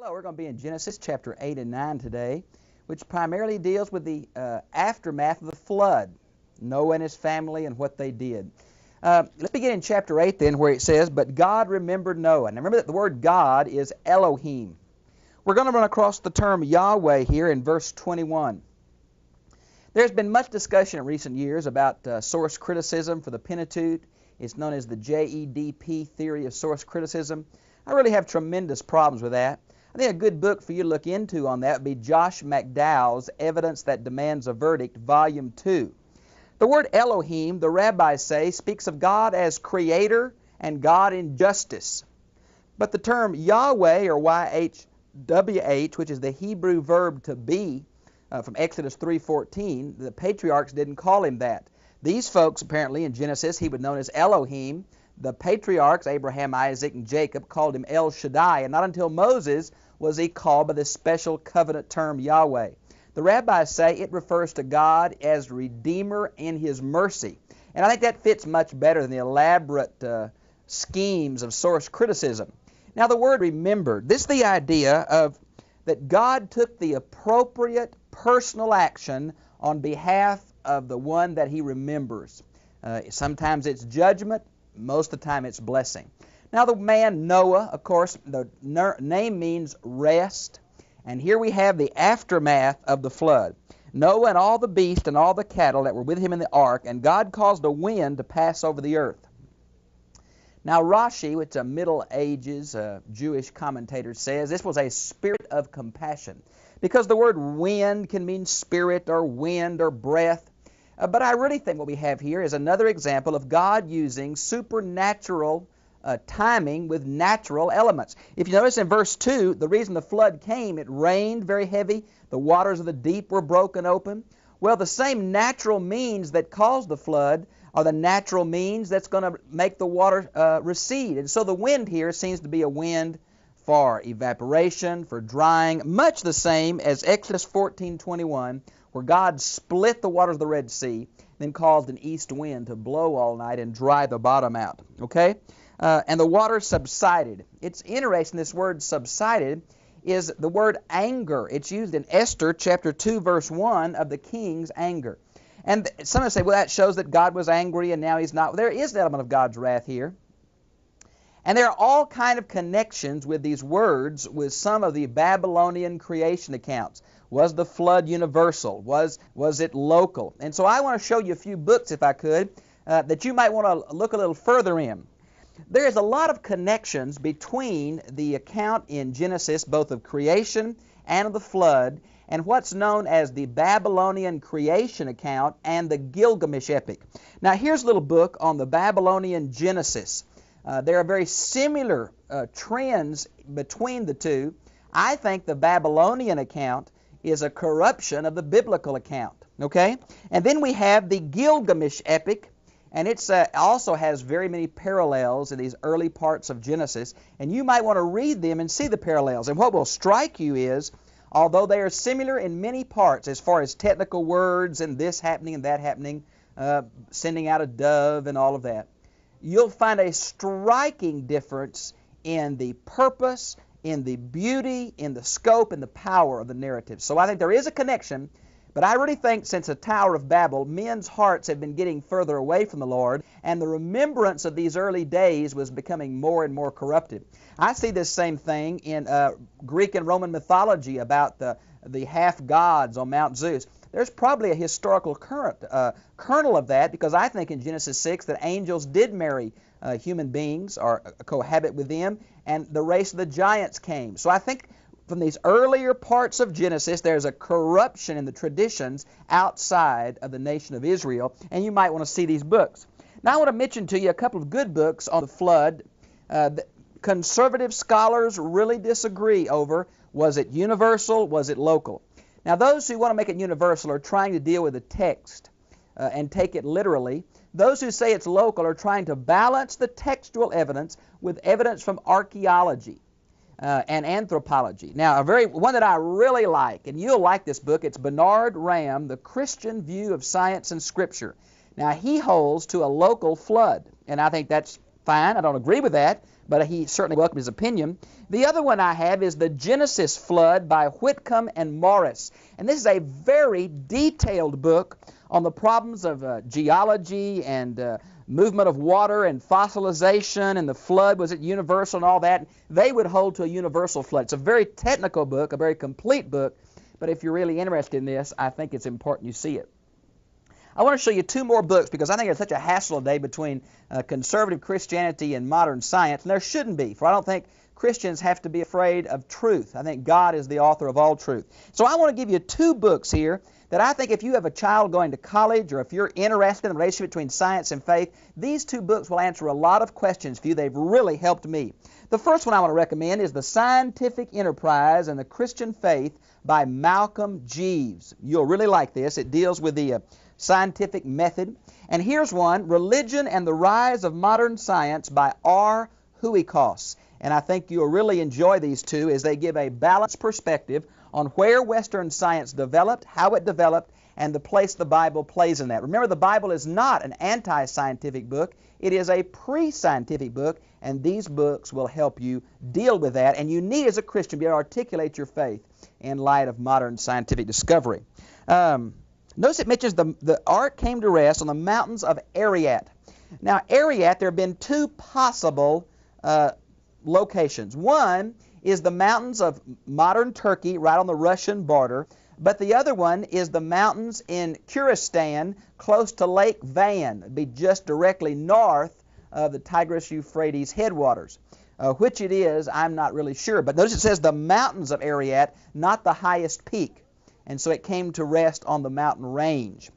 Hello, we're going to be in Genesis chapter 8 and 9 today, which primarily deals with the aftermath of the flood, Noah and his family and what they did. Let's begin in chapter 8 then, where it says, "But God remembered Noah." Now remember that the word God is Elohim. We're going to run across the term Yahweh here in verse 21. There's been much discussion in recent years about source criticism for the Pentateuch. It's known as the JEDP theory of source criticism. I really have tremendous problems with that. I think a good book for you to look into on that would be Josh McDowell's Evidence That Demands a Verdict, Volume 2. The word Elohim, the rabbis say, speaks of God as creator and God in justice. But the term Yahweh, or YHWH, which is the Hebrew verb to be, from Exodus 3:14, the patriarchs didn't call him that. These folks, apparently, in Genesis, he was known as Elohim. The patriarchs, Abraham, Isaac, and Jacob, called him El Shaddai, and not until Moses was he called by this special covenant term Yahweh. The rabbis say it refers to God as Redeemer in His mercy. And I think that fits much better than the elaborate schemes of source criticism. Now the word remembered, this is the idea of that God took the appropriate personal action on behalf of the one that He remembers. Sometimes it's judgment. Most of the time it's blessing. Now the man Noah, of course, the name means rest. And here we have the aftermath of the flood. Noah and all the beasts and all the cattle that were with him in the ark, and God caused a wind to pass over the earth. Now Rashi, which is a Middle Ages Jewish commentator, says this was a spirit of compassion. Because the word wind can mean spirit or wind or breath. But I really think what we have here is another example of God using supernatural timing with natural elements. If you notice in verse 2, the reason the flood came, it rained very heavy, the waters of the deep were broken open. Well, the same natural means that caused the flood are the natural means that's going to make the water recede. And so the wind here seems to be a wind for evaporation, for drying, much the same as Exodus 14:21, where God split the waters of the Red Sea, then caused an east wind to blow all night and dry the bottom out. Okay? And the water subsided. It's interesting, this word subsided is the word anger. It's used in Esther chapter 2, verse 1 of the king's anger. And some say, well, that shows that God was angry and now He's not. There is an element of God's wrath here. And there are all kind of connections with these words with some of the Babylonian creation accounts. Was the flood universal? Was it local? And so I want to show you a few books, if I could, that you might want to look a little further in. There is a lot of connections between the account in Genesis, both of creation and of the flood, and what's known as the Babylonian creation account and the Gilgamesh epic. Now here's a little book on the Babylonian Genesis. There are very similar trends between the two. I think the Babylonian account is a corruption of the biblical account. Okay? And then we have the Gilgamesh epic, and it also has very many parallels in these early parts of Genesis, and you might want to read them and see the parallels. And what will strike you is, although they are similar in many parts as far as technical words and this happening and that happening, sending out a dove and all of that, you'll find a striking difference in the purpose, in the beauty, in the scope, and the power of the narrative. So I think there is a connection, but I really think since the Tower of Babel, men's hearts have been getting further away from the Lord, and the remembrance of these early days was becoming more and more corrupted. I see this same thing in Greek and Roman mythology about the half-gods on Mount Zeus. There's probably a historical kernel of that, because I think in Genesis 6 that angels did marry human beings or cohabit with them, and the race of the giants came. So I think from these earlier parts of Genesis, there's a corruption in the traditions outside of the nation of Israel, and you might want to see these books. Now I want to mention to you a couple of good books on the flood. Conservative scholars really disagree over, was it universal, was it local? Now those who want to make it universal are trying to deal with the text and take it literally. Those who say it's local are trying to balance the textual evidence with evidence from archaeology and anthropology. Now, one that I really like, and you'll like this book, it's Bernard Ram, The Christian View of Science and Scripture. Now, he holds to a local flood, and I think that's fine. I don't agree with that, but he certainly welcomed his opinion. The other one I have is the Genesis Flood by Whitcomb and Morris. And this is a very detailed book on the problems of geology and movement of water and fossilization and the flood. Was it universal and all that? They would hold to a universal flood. It's a very technical book, a very complete book, but if you're really interested in this, I think it's important you see it. I want to show you two more books because I think it's such a hassle today between conservative Christianity and modern science, and there shouldn't be, for I don't think Christians have to be afraid of truth. I think God is the author of all truth. So I want to give you two books here that I think if you have a child going to college or if you're interested in the relationship between science and faith, these two books will answer a lot of questions for you. They've really helped me. The first one I want to recommend is The Scientific Enterprise and the Christian Faith by Malcolm Jeeves. You'll really like this. It deals with the scientific method. And here's one, Religion and the Rise of Modern Science by R. Huikos. And I think you'll really enjoy these two as they give a balanced perspective on where Western science developed, how it developed, and the place the Bible plays in that. Remember, the Bible is not an anti-scientific book. It is a pre-scientific book, and these books will help you deal with that. And you need, as a Christian, to be able to articulate your faith in light of modern scientific discovery. Notice it mentions the ark came to rest on the mountains of Ararat. Now, Ararat, there have been two possible locations. One is the mountains of modern Turkey, right on the Russian border, but the other one is the mountains in Kyrgyzstan, close to Lake Van. It'd be just directly north of the Tigris-Euphrates headwaters. Which it is, I'm not really sure. But notice it says the mountains of Ararat, not the highest peak. And so it came to rest on the mountain range.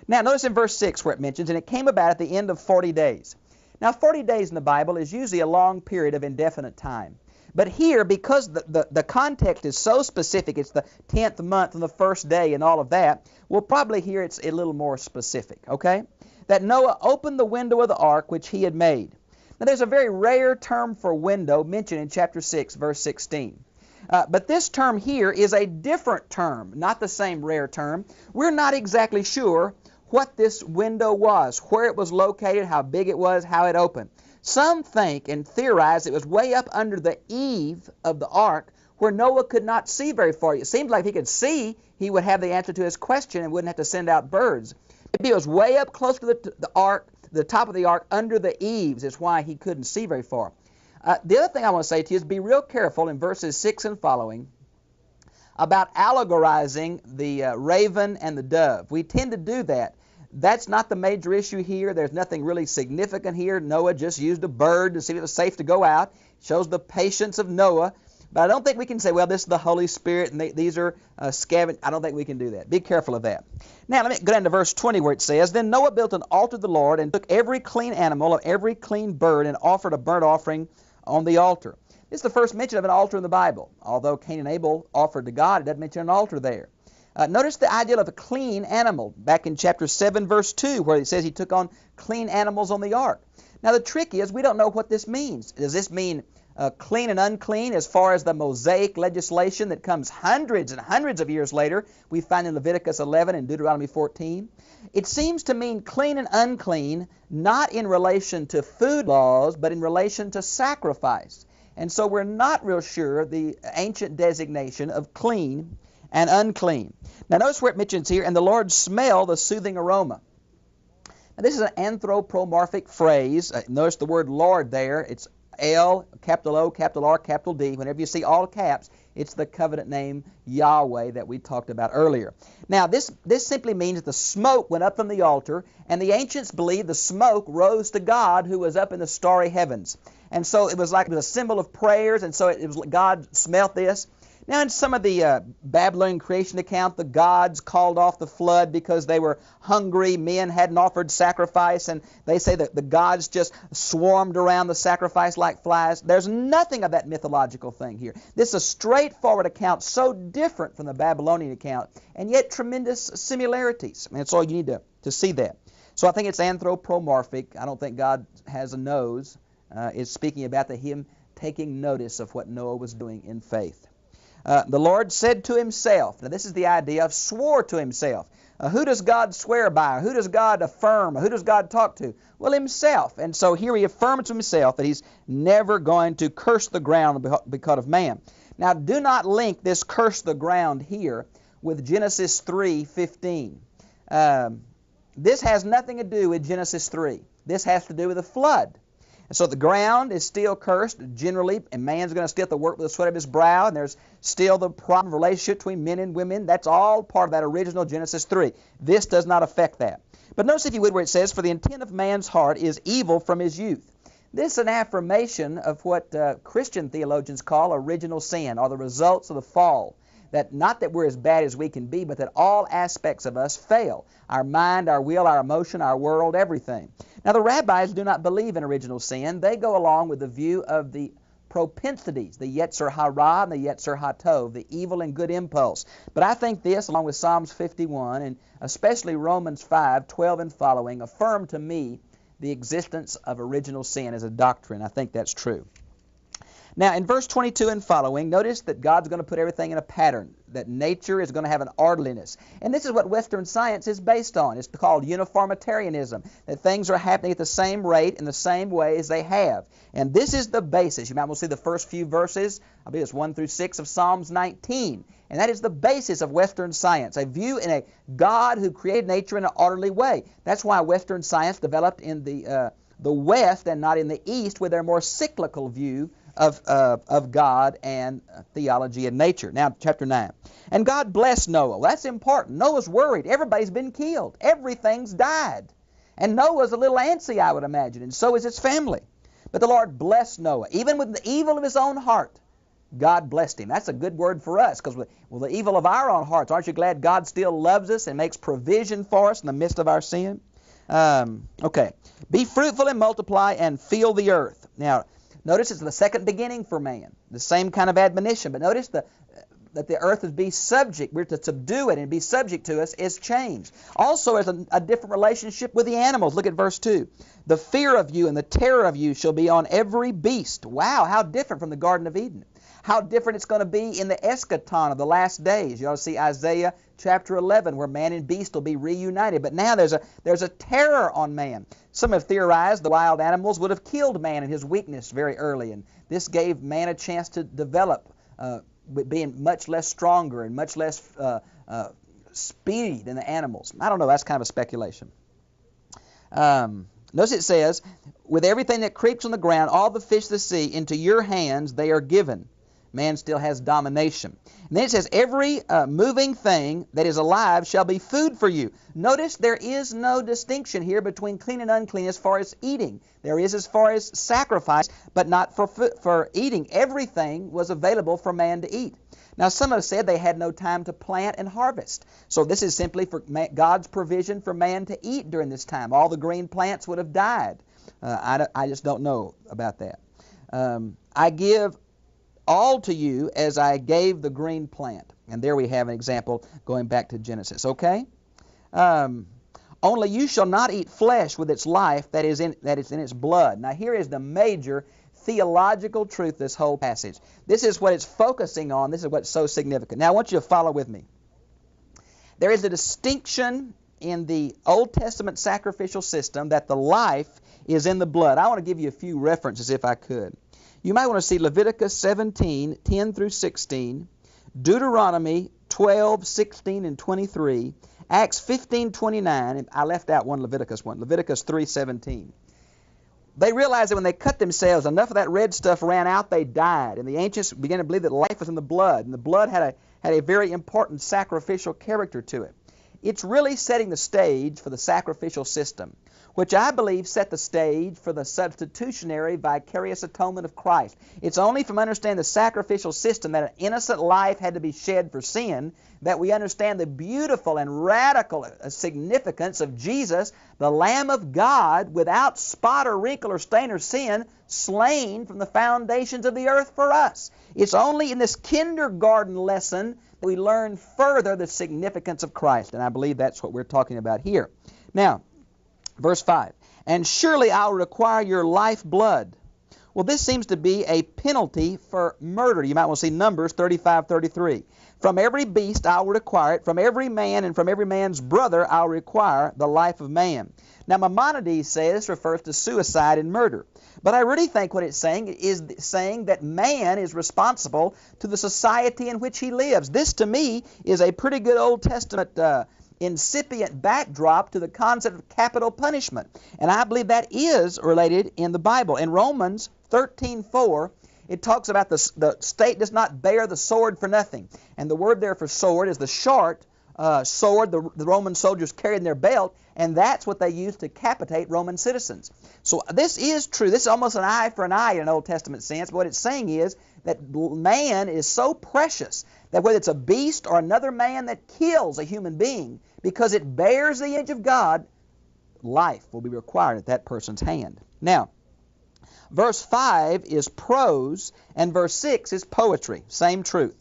Now, notice in verse 6 where it mentions, and it came about at the end of 40 days. Now, 40 days in the Bible is usually a long period of indefinite time. But here, because the context is so specific, it's the 10th month and the first day and all of that, we'll probably hear it's a little more specific, okay? That Noah opened the window of the ark which he had made. Now, there's a very rare term for window mentioned in chapter 6, verse 16. But this term here is a different term, not the same rare term. We're not exactly sure what this window was, where it was located, how big it was, how it opened. Some think and theorize it was way up under the eave of the ark where Noah could not see very far. It seems like if he could see, he would have the answer to his question and wouldn't have to send out birds. Maybe it was way up close to the ark, the top of the ark, under the eaves is why he couldn't see very far. The other thing I want to say to you is be real careful in verses 6 and following about allegorizing the raven and the dove. We tend to do that. That's not the major issue here. There's nothing really significant here. Noah just used a bird to see if it was safe to go out. It shows the patience of Noah. But I don't think we can say, well, this is the Holy Spirit and these are scavenged. I don't think we can do that. Be careful of that. Now, let me go down to verse 20 where it says, Then Noah built an altar to the Lord and took every clean animal of every clean bird and offered a burnt offering on the altar. This is the first mention of an altar in the Bible. Although Cain and Abel offered to God, it doesn't mention an altar there. Notice the idea of a clean animal back in chapter 7, verse 2, where it says he took on clean animals on the ark. Now, the trick is we don't know what this means. Does this mean clean and unclean as far as the Mosaic legislation that comes hundreds and hundreds of years later we find in Leviticus 11 and Deuteronomy 14? It seems to mean clean and unclean, not in relation to food laws, but in relation to sacrifice. And so we're not real sure the ancient designation of clean and unclean. Now notice where it mentions here, and the Lord smelled the soothing aroma. Now this is an anthropomorphic phrase. Notice the word Lord there. It's L, capital O, capital R, capital D. Whenever you see all caps, it's the covenant name Yahweh that we talked about earlier. Now this simply means that the smoke went up from the altar, and the ancients believed the smoke rose to God who was up in the starry heavens. And so it was like it was a symbol of prayers, and so it was God smelt this. Now, in some of the Babylonian creation account, the gods called off the flood because they were hungry. Men hadn't offered sacrifice, and they say that the gods just swarmed around the sacrifice like flies. There's nothing of that mythological thing here. This is a straightforward account, so different from the Babylonian account, and yet tremendous similarities. And that's all you need to see that. So I think it's anthropomorphic. I don't think God has a nose. It's speaking about him taking notice of what Noah was doing in faith. The Lord said to himself, now this is the idea of swore to himself. Who does God swear by? Who does God affirm? Who does God talk to? Well, himself. And so here he affirms to himself that he's never going to curse the ground because of man. Now, do not link this curse the ground here with Genesis 3:15. This has nothing to do with Genesis 3. This has to do with the flood. And so the ground is still cursed generally, and man's going to still have to work with the sweat of his brow, and there's still the problem of relationship between men and women. That's all part of that original Genesis 3. This does not affect that. But notice, if you would, where it says, "For the intent of man's heart is evil from his youth." This is an affirmation of what Christian theologians call original sin, or the results of the fall. That not that we're as bad as we can be, but that all aspects of us fail. Our mind, our will, our emotion, our world, everything. Now, the rabbis do not believe in original sin. They go along with the view of the propensities, the Yetzer Hara and the Yetzer Hatov, the evil and good impulse. But I think this, along with Psalms 51, and especially Romans 5:12 and following, affirm to me the existence of original sin as a doctrine. I think that's true. Now, in verse 22 and following, notice that God's going to put everything in a pattern, that nature is going to have an orderliness. And this is what Western science is based on. It's called uniformitarianism, that things are happening at the same rate in the same way as they have. And this is the basis. You might want to see the first few verses, I believe it's 1 through 6 of Psalms 19. And that is the basis of Western science, a view in a God who created nature in an orderly way. That's why Western science developed in the West and not in the East, with their more cyclical view of God and theology and nature. Now, chapter 9. And God blessed Noah. Well, that's important. Noah's worried. Everybody's been killed. Everything's died. And Noah's a little antsy, I would imagine, and so is his family. But the Lord blessed Noah. Even with the evil of his own heart, God blessed him. That's a good word for us, because well, the evil of our own hearts, aren't you glad God still loves us and makes provision for us in the midst of our sin? Okay. Be fruitful and multiply and fill the earth. Now, notice it's the second beginning for man, the same kind of admonition. But notice that the earth is be subject. We're to subdue it and be subject to us is changed. Also, there's a different relationship with the animals. Look at verse 2. The fear of you and the terror of you shall be on every beast. Wow, how different from the Garden of Eden. How different it's going to be in the eschaton of the last days. You ought to see Isaiah chapter 11, where man and beast will be reunited. But now there's a terror on man. Some have theorized the wild animals would have killed man in his weakness very early, and this gave man a chance to develop, being much less stronger and much less speedy than the animals. I don't know. That's kind of a speculation. Notice it says, with everything that creeps on the ground, all the fish of the sea, into your hands they are given. Man still has domination. And then it says, every moving thing that is alive shall be food for you. Notice there is no distinction here between clean and unclean as far as eating. There is as far as sacrifice, but not for eating. Everything was available for man to eat. Now, some have said they had no time to plant and harvest. So this is simply for God's provision for man to eat during this time. All the green plants would have died. I just don't know about that. I give all to you as I gave the green plant. And there we have an example going back to Genesis, okay? Only you shall not eat flesh with its life that is in its blood. Now here is the major theological truth of this whole passage. This is what it's focusing on. This is what's so significant. Now I want you to follow with me. There is a distinction in the Old Testament sacrificial system that the life is in the blood. I want to give you a few references if I could. You might want to see Leviticus 17, 10 through 16, Deuteronomy 12, 16 and 23, Acts 15, 29, and I left out Leviticus 3, 17. They realized that when they cut themselves, enough of that red stuff ran out, they died. And the ancients began to believe that life was in the blood, and the blood had a very important sacrificial character to it. It's really setting the stage for the sacrificial system, which I believe set the stage for the substitutionary vicarious atonement of Christ. It's only from understanding the sacrificial system that an innocent life had to be shed for sin that we understand the beautiful and radical significance of Jesus, the Lamb of God, without spot or wrinkle or stain or sin, slain from the foundations of the earth for us. It's only in this kindergarten lesson that we learn further the significance of Christ, and I believe that's what we're talking about here. Now, verse 5, and surely I'll require your life blood. Well, this seems to be a penalty for murder. You might want to see Numbers 35:33. From every beast I will require it. From every man and from every man's brother I'll require the life of man. Now, Maimonides says this refers to suicide and murder. But I really think what it's saying is saying that man is responsible to the society in which he lives. This, to me, is a pretty good Old Testament incipient backdrop to the concept of capital punishment. And I believe that is related in the Bible. In Romans 13:4, it talks about the state does not bear the sword for nothing. And the word there for sword is the short sword the Roman soldiers carried in their belt, and that's what they used to capitate Roman citizens. So this is true. This is almost an eye for an eye in an Old Testament sense. But what it's saying is that man is so precious that whether it's a beast or another man that kills a human being, because it bears the image of God, life will be required at that person's hand. Now, verse 5 is prose, and verse 6 is poetry. Same truth.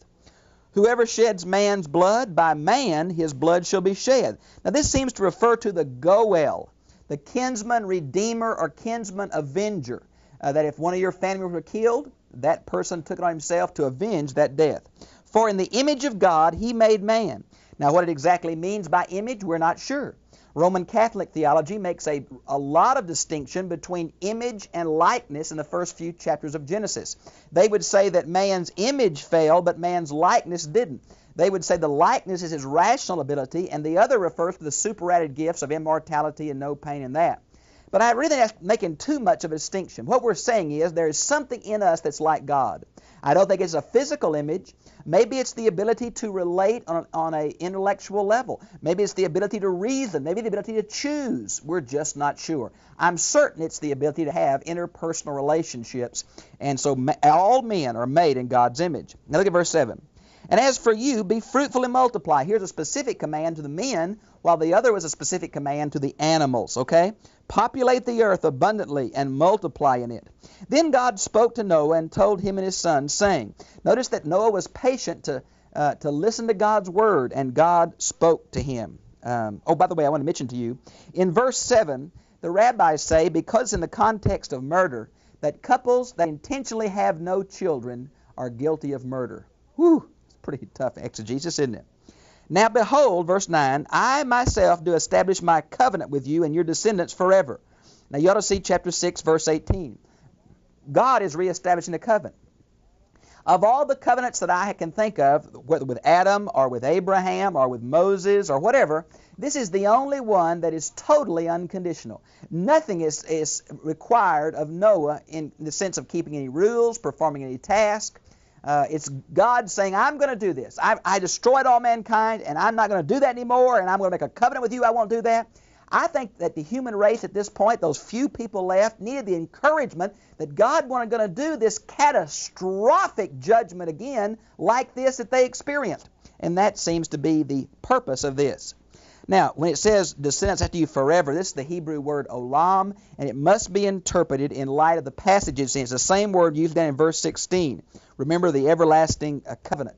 Whoever sheds man's blood, by man his blood shall be shed. Now this seems to refer to the Goel, the kinsman redeemer or kinsman avenger. That if one of your family members were killed, that person took it on himself to avenge that death. For in the image of God he made man. Now what it exactly means by image, we're not sure. Roman Catholic theology makes a lot of distinction between image and likeness in the first few chapters of Genesis. They would say that man's image fell, but man's likeness didn't. They would say the likeness is his rational ability, and the other refers to the superadded gifts of immortality and no pain in that. But I really think that's making too much of a distinction. What we're saying is there is something in us that's like God. I don't think it's a physical image. Maybe it's the ability to relate on an intellectual level. Maybe it's the ability to reason. Maybe the ability to choose. We're just not sure. I'm certain it's the ability to have interpersonal relationships. And so all men are made in God's image. Now look at verse 7. And as for you, be fruitful and multiply. Here's a specific command to the men, while the other was a specific command to the animals, okay? Populate the earth abundantly and multiply in it. Then God spoke to Noah and told him and his sons, saying, notice that Noah was patient to listen to God's word, and God spoke to him. Oh, by the way, I want to mention to you, in verse 7, the rabbis say, because in the context of murder, that couples that intentionally have no children are guilty of murder. Whew, it's pretty tough exegesis, isn't it? Now behold, verse 9, I myself do establish my covenant with you and your descendants forever. Now you ought to see chapter 6, verse 18. God is reestablishing a covenant. Of all the covenants that I can think of, whether with Adam or with Abraham or with Moses or whatever, this is the only one that is totally unconditional. Nothing is required of Noah in the sense of keeping any rules, performing any task. It's God saying, I'm going to do this. I destroyed all mankind, and I'm not going to do that anymore, and I'm going to make a covenant with you. I won't do that. I think that the human race at this point, those few people left, needed the encouragement that God wasn't going to do this catastrophic judgment again like this that they experienced. And that seems to be the purpose of this. Now, when it says descendants after you forever, this is the Hebrew word olam, and it must be interpreted in light of the passage it's in. It's the same word used down in verse 16. Remember the everlasting covenant.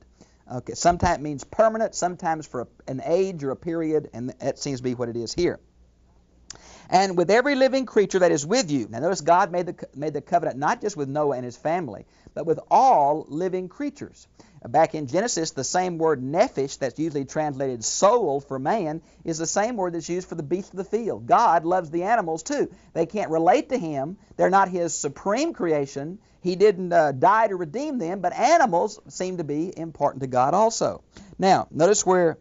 Okay, sometimes it means permanent, sometimes for an age or a period, and that seems to be what it is here. And with every living creature that is with you. Now notice God made the covenant not just with Noah and his family, but with all living creatures. Back in Genesis, the same word nephesh, that's usually translated soul for man, is the same word that's used for the beasts of the field. God loves the animals too. They can't relate to him. They're not his supreme creation. He didn't die to redeem them, but animals seem to be important to God also. Now, notice where,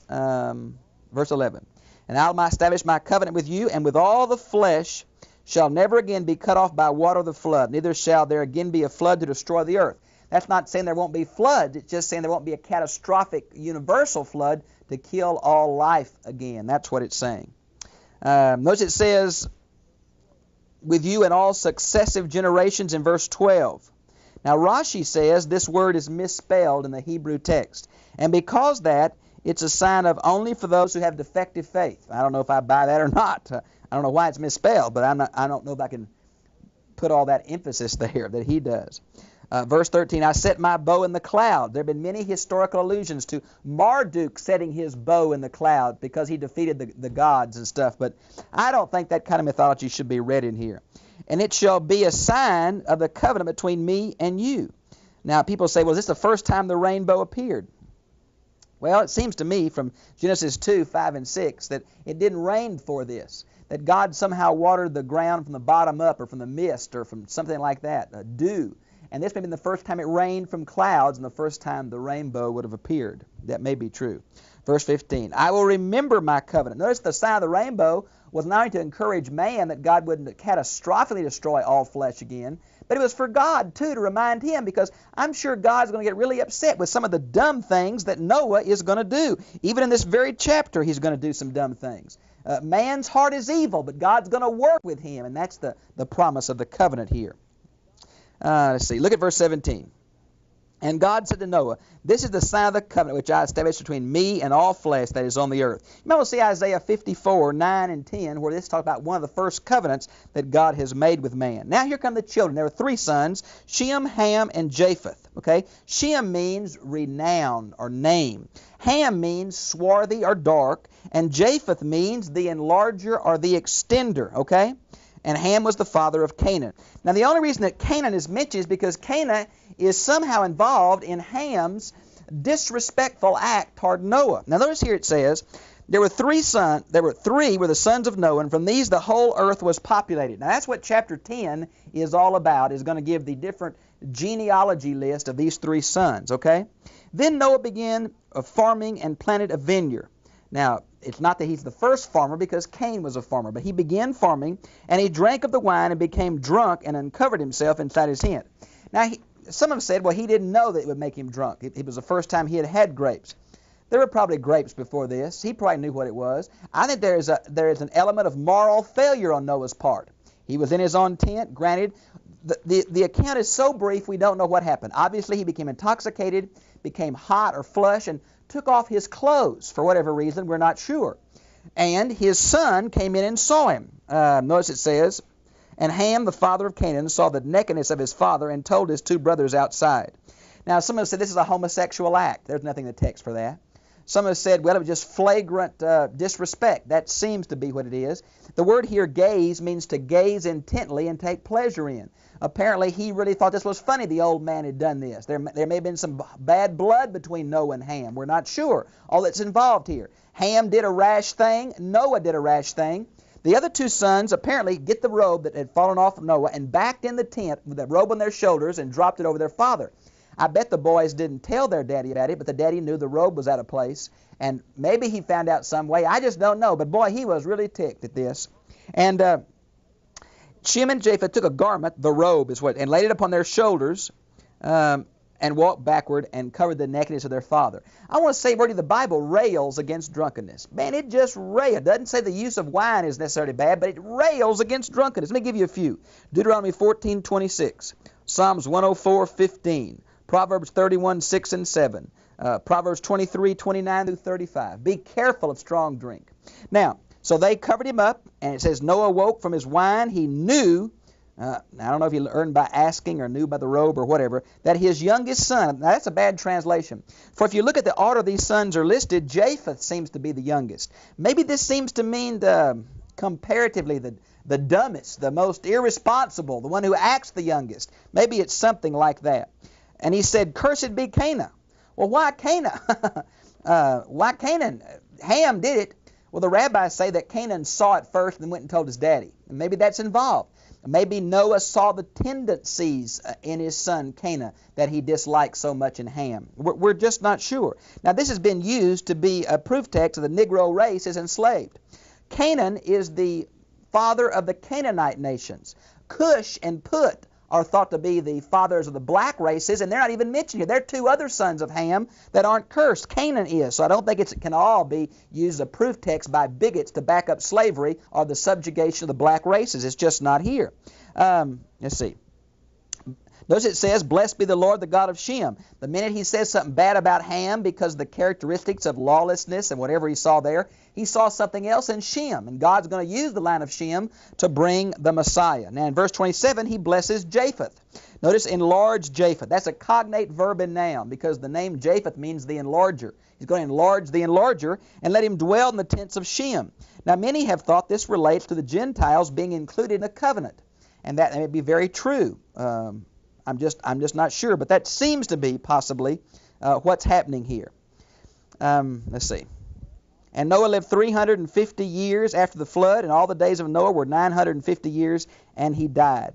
verse 11. And I will establish my covenant with you, and with all the flesh shall never again be cut off by water of the flood, neither shall there again be a flood to destroy the earth. That's not saying there won't be floods. It's just saying there won't be a catastrophic universal flood to kill all life again. That's what it's saying. Notice it says, with you in all successive generations in verse 12. Now Rashi says this word is misspelled in the Hebrew text. And because that, it's a sign of only for those who have defective faith. I don't know if I buy that or not. I don't know why it's misspelled, but I don't know if I can put all that emphasis there that he does. Verse 13, I set my bow in the cloud. There have been many historical allusions to Marduk setting his bow in the cloud because he defeated the gods and stuff, but I don't think that kind of mythology should be read in here. And it shall be a sign of the covenant between me and you. Now, people say, well, is this the first time the rainbow appeared? Well, it seems to me from Genesis 2, 5, and 6 that it didn't rain for this, that God somehow watered the ground from the bottom up or from the mist or from something like that, dew. And this may have been the first time it rained from clouds and the first time the rainbow would have appeared. That may be true. Verse 15, I will remember my covenant. Notice the sign of the rainbow was not only to encourage man that God wouldn't catastrophically destroy all flesh again, but it was for God, too, to remind him, because I'm sure God's going to get really upset with some of the dumb things that Noah is going to do. Even in this very chapter, he's going to do some dumb things. Man's heart is evil, but God's going to work with him, and that's the promise of the covenant here. Let's see. Look at verse 17. And God said to Noah, this is the sign of the covenant which I established between me and all flesh that is on the earth. You might want to see Isaiah 54, 9 and 10, where this talks about one of the first covenants that God has made with man. Now here come the children. There were 3 sons, Shem, Ham, and Japheth. Okay? Shem means renown or name. Ham means swarthy or dark. And Japheth means the enlarger or the extender. Okay? And Ham was the father of Canaan. Now the only reason that Canaan is mentioned is because Canaan is somehow involved in Ham's disrespectful act toward Noah. Now notice here it says, there were 3 were the sons of Noah, and from these the whole earth was populated. Now that's what chapter 10 is all about, is going to give the different genealogy list of these 3 sons, okay? Then Noah began farming and planted a vineyard. Now, it's not that he's the first farmer, because Cain was a farmer, but he began farming, and he drank of the wine and became drunk and uncovered himself inside his tent. Now, some have said, well, he didn't know that it would make him drunk. It was the first time he had had grapes. There were probably grapes before this. He probably knew what it was. I think there is an element of moral failure on Noah's part. He was in his own tent. Granted, the account is so brief we don't know what happened. Obviously, he became intoxicated, became hot or flush, and took off his clothes for whatever reason. We're not sure. And his son came in and saw him. Notice it says, and Ham, the father of Canaan, saw the nakedness of his father and told his 2 brothers outside. Now, some have said this is a homosexual act. There's nothing in the text for that. Some have said, well, it was just flagrant disrespect. That seems to be what it is. The word here, gaze, means to gaze intently and take pleasure in. Apparently, he really thought this was funny, the old man had done this. There may have been some bad blood between Noah and Ham. We're not sure. All that's involved here. Ham did a rash thing. Noah did a rash thing. The other 2 sons apparently get the robe that had fallen off of Noah and backed in the tent with the robe on their shoulders and dropped it over their father. I bet the boys didn't tell their daddy about it, but the daddy knew the robe was out of place, and maybe he found out some way. I just don't know, but boy, he was really ticked at this. And Shem and Japheth took a garment, the robe is what, and laid it upon their shoulders, and walked backward and covered the nakedness of their father. I want to say, Bertie, the Bible rails against drunkenness. Man, it just rails. It doesn't say the use of wine is necessarily bad, but it rails against drunkenness. Let me give you a few. Deuteronomy 14:26, Psalms 104:15, Proverbs 31:6 and 7, Proverbs 23:29 through 35. Be careful of strong drink. Now, so they covered him up, and it says Noah woke from his wine. He knew, I don't know if he learned by asking or knew by the robe or whatever, that his youngest son, now that's a bad translation. For if you look at the order these sons are listed, Japheth seems to be the youngest. Maybe this seems to mean comparatively the dumbest, the most irresponsible, the one who acts the youngest. Maybe it's something like that. And he said, cursed be Canaan. Well, why Canaan? Why Canaan? Ham did it. Well, the rabbis say that Canaan saw it first and then went and told his daddy. And maybe that's involved. Maybe Noah saw the tendencies in his son Canaan that he disliked so much in Ham. We're just not sure. Now, this has been used to be a proof text of the Negro race is enslaved. Canaan is the father of the Canaanite nations. Cush and Put are thought to be the fathers of the black races, and they're not even mentioned here. There are 2 other sons of Ham that aren't cursed. Canaan is. So I don't think it can all be used as a proof text by bigots to back up slavery or the subjugation of the black races. It's just not here. Let's see. Notice it says, blessed be the Lord, the God of Shem. The minute he says something bad about Ham because of the characteristics of lawlessness and whatever he saw there, he saw something else in Shem. And God's going to use the line of Shem to bring the Messiah. Now in verse 27, he blesses Japheth. Notice enlarge Japheth. That's a cognate verb and noun because the name Japheth means the enlarger. He's going to enlarge the enlarger and let him dwell in the tents of Shem. Now many have thought this relates to the Gentiles being included in a covenant. And that may be very true. I'm just not sure, but that seems to be possibly what's happening here. Let's see. And Noah lived 350 years after the flood, and all the days of Noah were 950 years, and he died.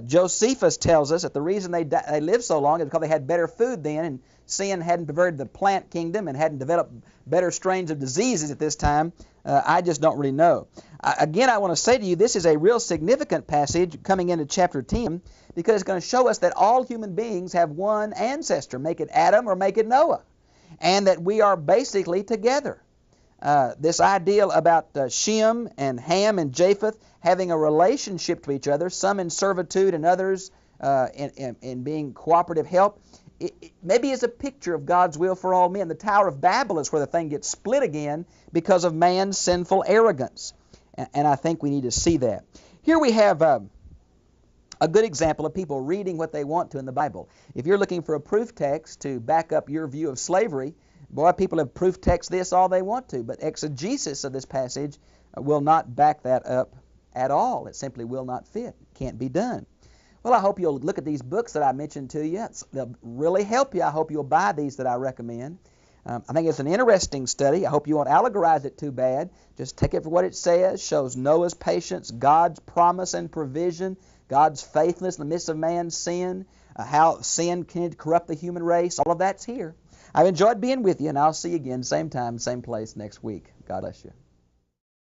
Josephus tells us that the reason they lived so long is because they had better food then, and sin hadn't perverted the plant kingdom and hadn't developed better strains of diseases at this time. I just don't really know. Again, I want to say to you, this is a real significant passage coming into chapter 10, because it's going to show us that all human beings have one ancestor, make it Adam or make it Noah, and that we are basically together. This idea about Shem and Ham and Japheth having a relationship to each other, some in servitude and others in being cooperative help, it maybe is a picture of God's will for all men. The Tower of Babel is where the thing gets split again because of man's sinful arrogance. And I think we need to see that. Here we have a good example of people reading what they want to in the Bible. If you're looking for a proof text to back up your view of slavery, boy, people have proof text this all they want to, but exegesis of this passage will not back that up at all. It simply will not fit. Can't be done. Well, I hope you'll look at these books that I mentioned to you. They'll really help you. I hope you'll buy these that I recommend. I think it's an interesting study. I hope you won't allegorize it too bad. Just take it for what it says. Shows Noah's patience, God's promise and provision, God's faithfulness in the midst of man's sin, how sin can corrupt the human race. All of that's here. I've enjoyed being with you, and I'll see you again, same time, same place next week. God bless you.